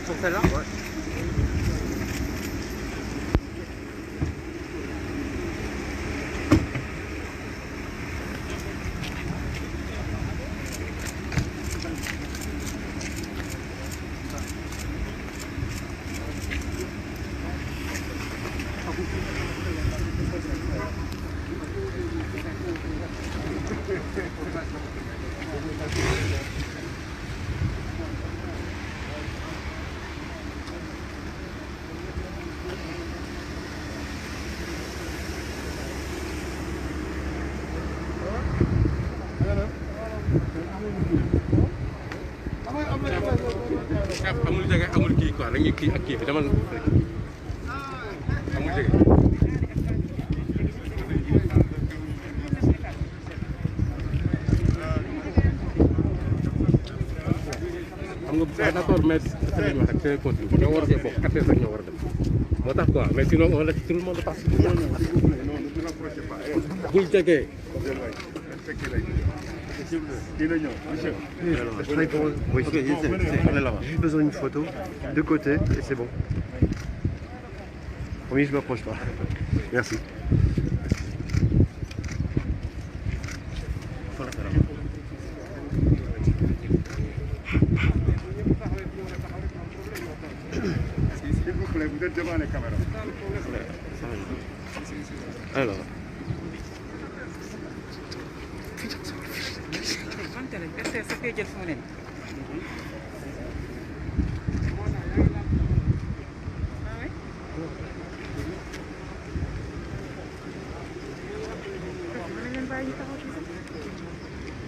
Sur celle-là? Ouais. amul jege amul kii quoi dañuy kii ak kii bi dama amul jege. xam nga d'accord mais c'est li ñu wax rek c'est continu ñoo war a see bokk 4 heures rek ñoo war a dem moo tax quoi mais sinon on laisse tout le monde passe. bul jege. Oui, on est là-bas. Juste besoin d'une photo de côté et c'est bon. Oui, je m'approche pas. Merci. S'il vous plaît, vous êtes devant les caméras. Alors.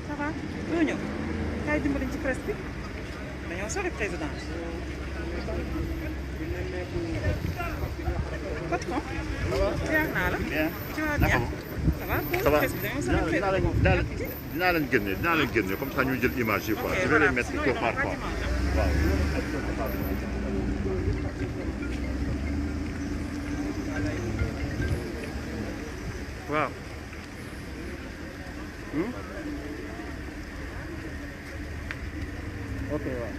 Ça va doo ñëw kaay dimbali ci presse bi dañoo sori président patron ziar naa la ci waa bien ça va presse bi dañoo sori président dinaa leen génne comme ça ñu jël image yi quoi. Je vais les mettre quelque part quoi. Waaw. Ok waaw.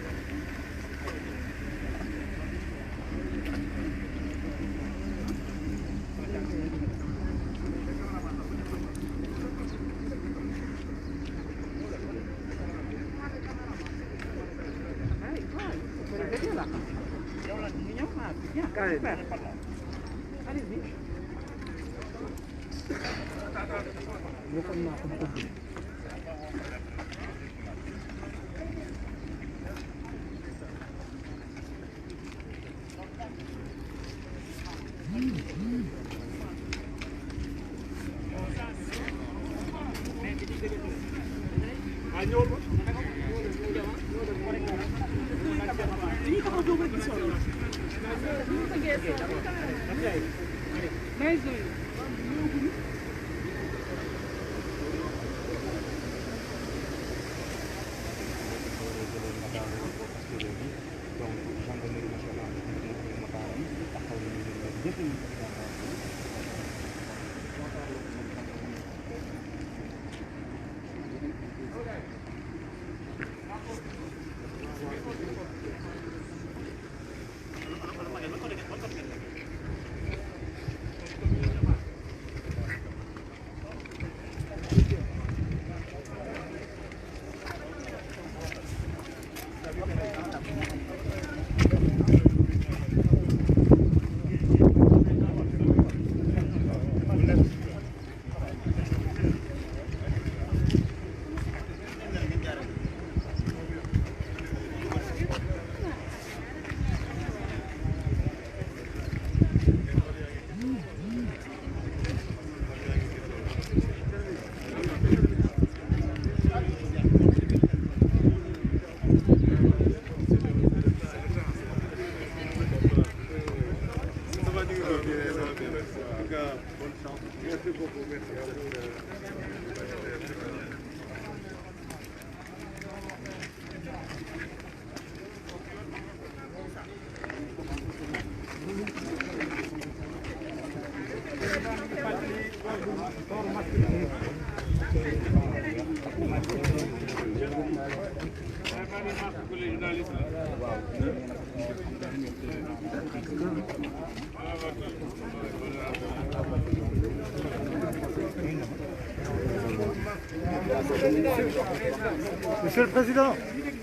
Monsieur le Président,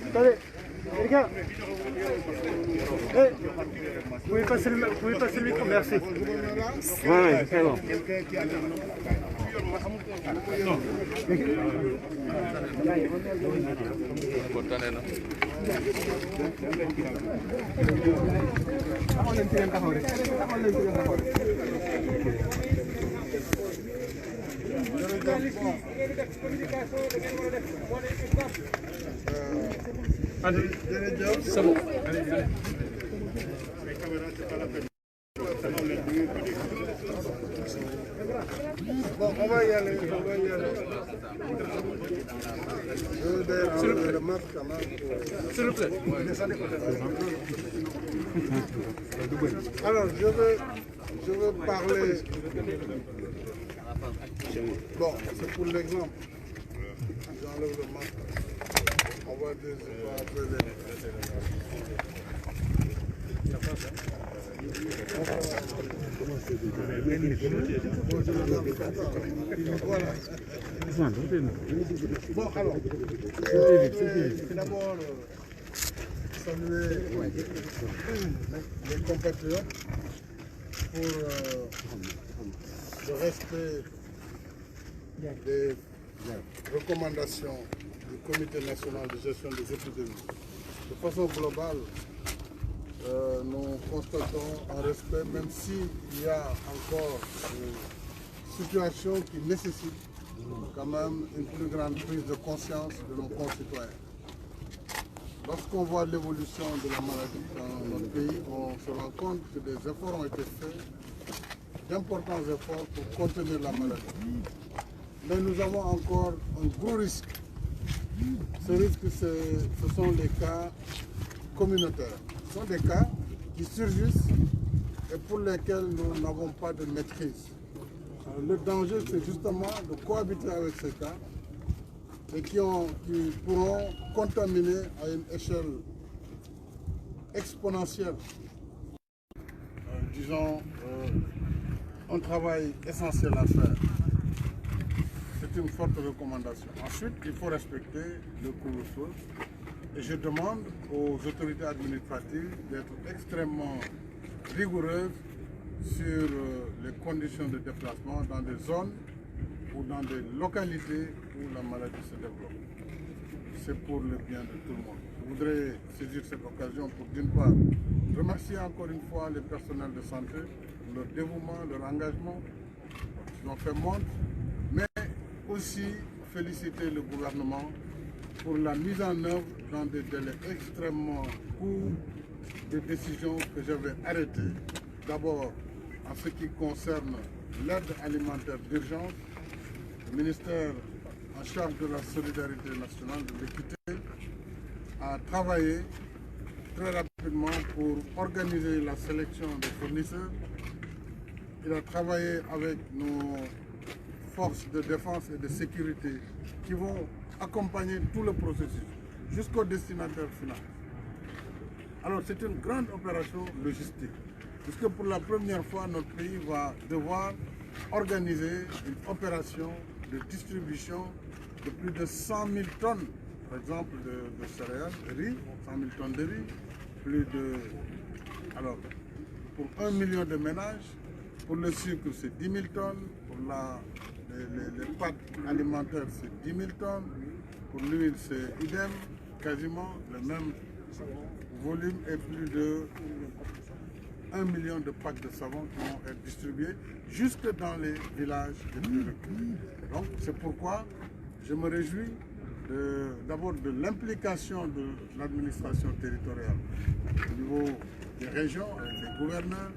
attendez, les gars, vous pouvez passer le micro, merci. Oui, c'est bon. C'est bon. Bon, on va y aller, Je vais enlever le masque quand même. S'il vous plaît. Alors, je veux parler. Bon, c'est pour l'exemple. J'enlève le masque. On va appeler. Voilà. Bon, alors, je vais d'abord saluer les compatriotes pour le respect des recommandations du Comité national de gestion des épidémies. De façon globale, nous constatons un respect, même s'il y a encore une situation qui nécessite quand même une plus grande prise de conscience de nos concitoyens. Lorsqu'on voit l'évolution de la maladie dans notre pays, on se rend compte que des efforts ont été faits, d'importants efforts pour contenir la maladie. Mais nous avons encore un gros risque. Ce risque, ce sont les cas communautaires. Ce sont des cas qui surgissent et pour lesquels nous n'avons pas de maîtrise. Le danger, c'est justement de cohabiter avec ces cas et qui pourront contaminer à une échelle exponentielle. Disons, un travail essentiel à faire. C'est une forte recommandation. Ensuite, il faut respecter le couvre-feu. Et je demande aux autorités administratives d'être extrêmement rigoureuses sur les conditions de déplacement dans des zones ou dans des localités où la maladie se développe. C'est pour le bien de tout le monde. Je voudrais saisir cette occasion pour, d'une part, remercier encore une fois les personnels de santé, leur dévouement, leur engagement, ils ont fait montre, mais aussi féliciter le gouvernement pour la mise en œuvre dans des délais extrêmement courts des décisions que j'avais arrêtées. D'abord, en ce qui concerne l'aide alimentaire d'urgence, le ministère en charge de la solidarité nationale, de l'équité, a travaillé très rapidement pour organiser la sélection des fournisseurs. Il a travaillé avec nos forces de défense et de sécurité qui vont accompagner tout le processus jusqu'au destinataire final. Alors c'est une grande opération logistique, puisque pour la première fois notre pays va devoir organiser une opération de distribution de plus de 100 000 tonnes, par exemple de céréales, de riz, 100 000 tonnes de riz, plus de... Alors, pour 1 million de ménages, pour le sucre c'est 10 000 tonnes, pour les pâtes alimentaires c'est 10 000 tonnes, pour l'huile c'est idem, quasiment le même volume et plus de 1 million de packs de savon qui vont être distribués jusque dans les villages les plus reculés. Donc c'est pourquoi je me réjouis d'abord de l'implication de l'administration territoriale au niveau des régions, avec les gouverneurs,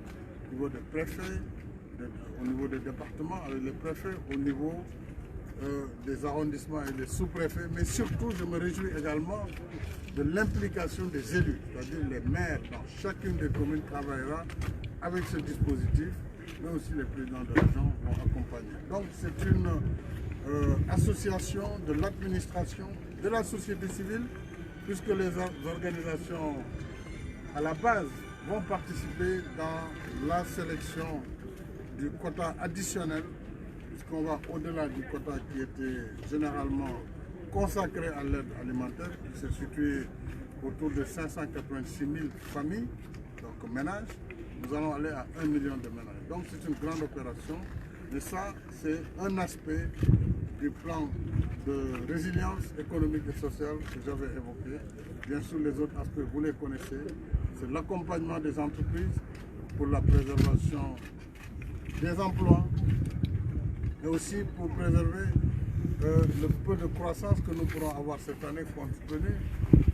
au niveau des préfets, au niveau des départements, avec les préfets, au niveau des arrondissements et des sous-préfets, mais surtout je me réjouis également de l'implication des élus, c'est-à-dire les maires dans chacune des communes travaillera avec ce dispositif, mais aussi les présidents de région vont accompagner. Donc c'est une association de l'administration, de la société civile puisque les organisations à la base vont participer dans la sélection du quota additionnel, puisqu'on va au-delà du quota qui était généralement consacré à l'aide alimentaire, qui se situait autour de 586 000 familles, donc ménages. Nous allons aller à 1 million de ménages. Donc c'est une grande opération. Et ça, c'est un aspect du plan de résilience économique et sociale que j'avais évoqué. Bien sûr, les autres aspects, vous les connaissez. C'est l'accompagnement des entreprises pour la préservation des emplois, mais aussi pour préserver le peu de croissance que nous pourrons avoir cette année compte tenu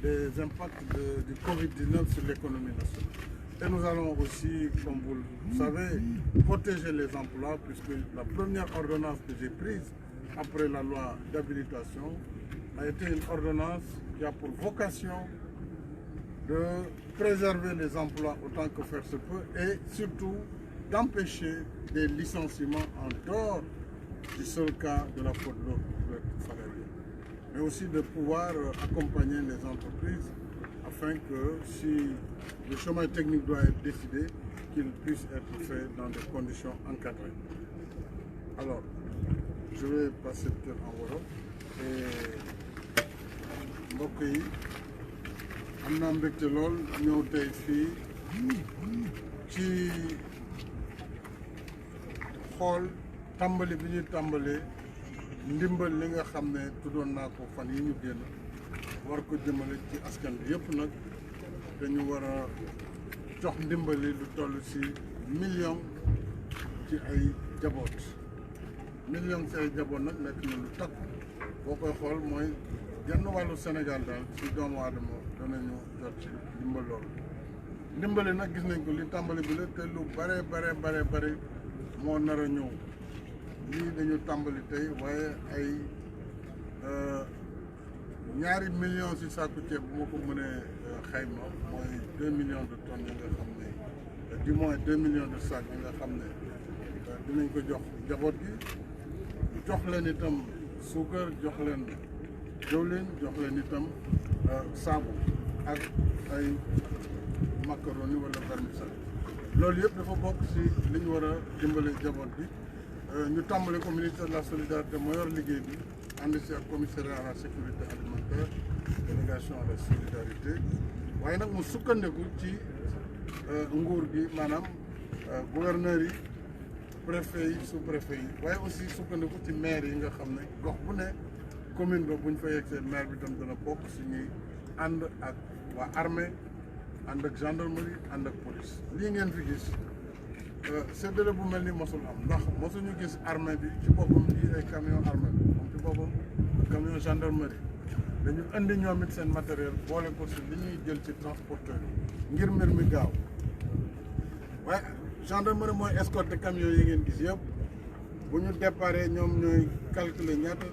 des impacts du Covid-19 sur l'économie nationale. Et nous allons aussi, comme vous le savez, protéger les emplois, puisque la première ordonnance que j'ai prise après la loi d'habilitation a été une ordonnance qui a pour vocation de préserver les emplois autant que faire se peut et surtout d'empêcher des licenciements en dehors du seul cas de la faute de salarié. Mais aussi de pouvoir accompagner les entreprises afin que si le chemin technique doit être décidé, qu'il puisse être fait dans des conditions encadrées. Alors, je vais passer peut-être en wolof et mbokk yi am naa mbégte lool ñëw tey fii ci xool tàmbali bi ñuy tàmbalee ndimbal li nga xam ne tuddoon naa ko fan yi ñu génn war ko jëmale ci askan bi yëpp nag dañu war a jox ndimbali lu toll ci million ci ay jaboot million ci ay jaboot nag nekk na lu takku boo koy xool mooy genn wàllu Sénégal daal ci doomu aadama danañu jot ci ndimbal loolu ndimbali nag gis nañ ko li tàmbali bi la te lu bare moo nar a ñëw lii dañu tàmbali tey waaye ay ñaari millions ci saaku ceeb bu ma ko mënee xayma mooy 2 millions de tonnes yi nga xam ne du moins 2 millions de sacs yi nga xam ne dinañ ko jox njaboot gi jox leen itam suukar jox leen diwlin jox leen itam saabu ak ay macaroni wala vermicelle loolu yëpp dafa bokk ci li ñu war a dimbale njaboot bi ñu tàmbale ko ministère de la solidarité moo yor liggéey bi ànd si ak commissariat à la sécurité alimentaire délégation à la solidarité waaye nag mu sukkandiku ci nguur gi maanaam gouverneurs yi préfet yi sous préfet yi waaye aussi sukkandiku ci maire yi nga xam ne gox bu ne commune ba bu ñu fa yegsee maire bi tam dana bokk si ñuy ànd ak waa armée ànd ak gendarmerie ànd ak police lii ngeen fi gis séddale bu mel ni mosul am ndax mosuñu gis armée bi ci boppam yi ay camion armée bi moom ci boppam camion gendarmerie dañu indi ñoom it seen matériel boole ko si li ñuy jël ci transporteur ngir mbir mi gaaw waaye gendarmerie mooy escorter camion yi ngeen gis yëpp bu ñu déparé ñoom ñooy calculer ñaata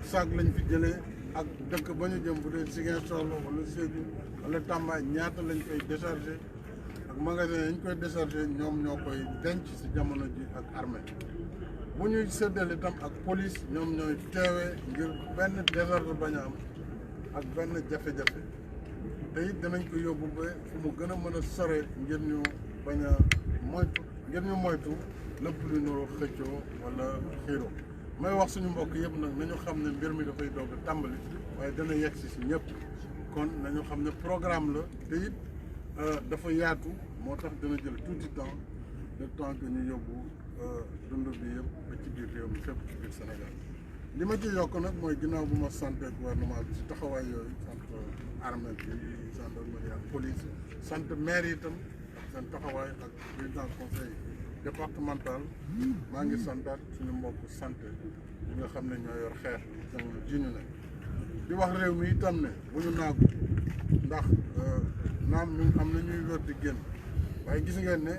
sac lañ fi jëlee ak dëkk ba ñu jëm bu dee Ziguinchor wala Sédhiou wala Tamba ñaata lañ koy décharger ak magasin yi ñu koy décharger ñoom ñoo koy denc si jamono ji ak armée bu ñuy séddale itam ak police ñoom ñooy teewee ngir benn désordre bañ a am ak benn jafe-jafe te it danañ ko yóbbu ba fu mu gën a mën a sore ngir ñu bañ a moytu lépp lu ñu xëccoo wala xiiroo may wax suñu mbokk yëpp nag nañu xam ne mbir mi dafay doog a tàmbali waaye dana yegg si ñëpp kon nañu xam ne programme la te it dafa yaatu moo tax dana jël tuuti temps le temps que ñu yóbbu dund bi yëpp ba ci biir réew mi fépp ci biir Sénégal li ma ci yokk nag mooy ginnaaw bu ma sant gouvernement bi ci taxawaay yooyu sant armée bi gendarmerie ak police sant maire yi itam seen taxawaay ak président conseil départemental maa ngi santaat suñu mbokk santé yi nga xam ne ñoo yor xeex jamono ji ñu ne di wax réew mi itam ne bu ñu naagu ndax naam ñu am na ñuy wér di génn waaye gis ngeen ne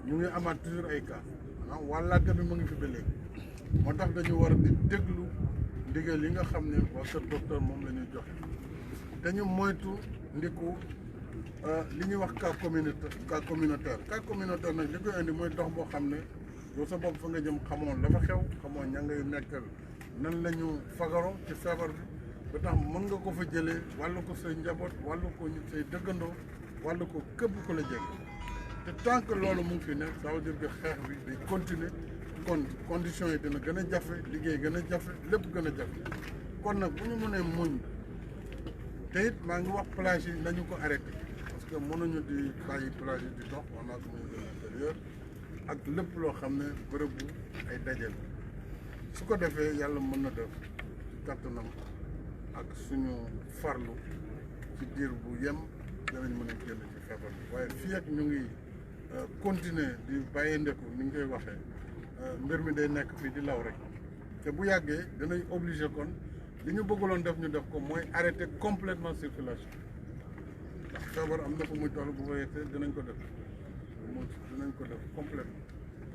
ñu ngi amaat toujours ay cas maanaam wàllaate bi mu ngi fi ba léegi moo tax dañu war a di déglu ndigal yi nga xam ne waa kër docteur moom la ñuy joxe te ñu moytu ndiku li ñuy wax cas communautaire nag li koy indi mooy dox boo xam ne yow sa bopp fa nga jëm xamoon la fa xew xamoon ña ngay nekkal nan la ñu fagaro ci feebar bi ba tax mën nga ko fa jëlee wàllu ko say njaboot wàllu ko say dëggandoo wàllu ko képp ku la jege te tant que loolu mu ngi fi ne ça veut dire que xeex bi day continuer kon conditions yi dina gën a jafe liggéey gën a jafe lépp gën a jafe kon nag bu ñu mënee muñ te it maa ngi wax plage yi nañu ko arrêté parce que mënuñu di bàyyi plage yi di dox on a ministre de l'intérieur ak lépp loo xam ne bërëbu ay dajel su ko defee yàlla mën na def ci kattanam ak suñu farlu ci diir bu yem danañ mën a génn ci feebar bi waaye fii ak ñu ngi continuer di bàyyee ndeku ni ñu koy waxee mbir mi day nekk fii di law rek te bu yàggee danañ obligé kon li ñu bëgguloon def ñu def ko mooy arrêter complètement circulation ndax feebar am na fu muy toll bu ko yeggee dinañ ko def dinañ ko def complètement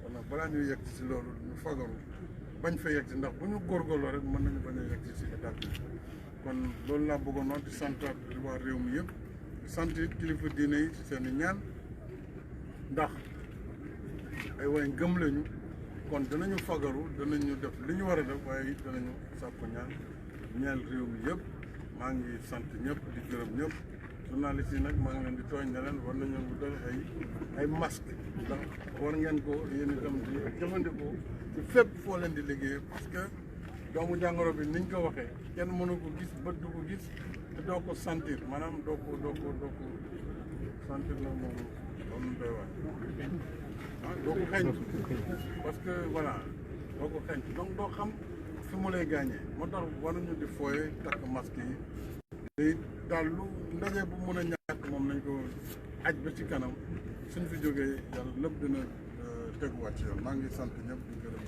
kon nag balaa ñuy yegg si loolu ñu fagaru bañ fa yegg si ndax bu ñu góorgóorloo rek mën nañu bañ a yegg si état bi kon loolu laa bëggoon noonu di sant waa réew mi yëpp di sant it kilifa diine yi ci seen i ñaan ndax ay way ngëm lañu kon danañu fagaru danañu def li ñu war a def waaye it danañu sàkku ñaan réew mi yëpp maa ngi sant ñëpp di gërëm ñëpp journaliste yi nag maa ngi leen di tooñ ne leen war nañu wutal ay masque ndax war ngeen ko yéen itam di jëfandikoo ci fépp foo leen di liggéey parce que doomu jàngoro bi niñ ko waxee kenn mënu ko gis bët du ko gis te doo ko sentir maanaam doo ko sentir nag moom loolu doy waar doo ko xeeñtu parce que voilà doo ko xeeñtu donc doo xam fi mu lay gaañee moo tax waruñu di fooye takk masque yi day daal lu ndaje bu mën a ñàkk moom nañ ko aj ba ci kanam suñ fi jógee yàlla lépp dina teguwaat ci yoon maa ngi sant ñëpp di gërëm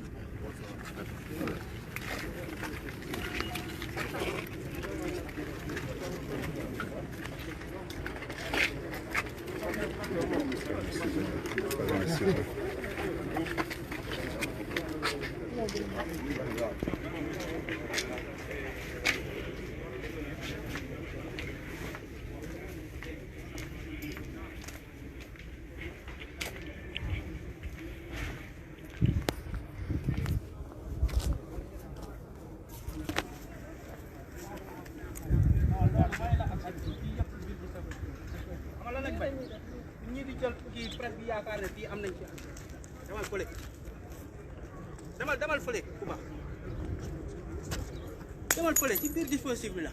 ñi di jël kii presse bi yaakaar ne fii am nañ ci demal fële demal fële bu baax demal fële ci biir dispositif bi la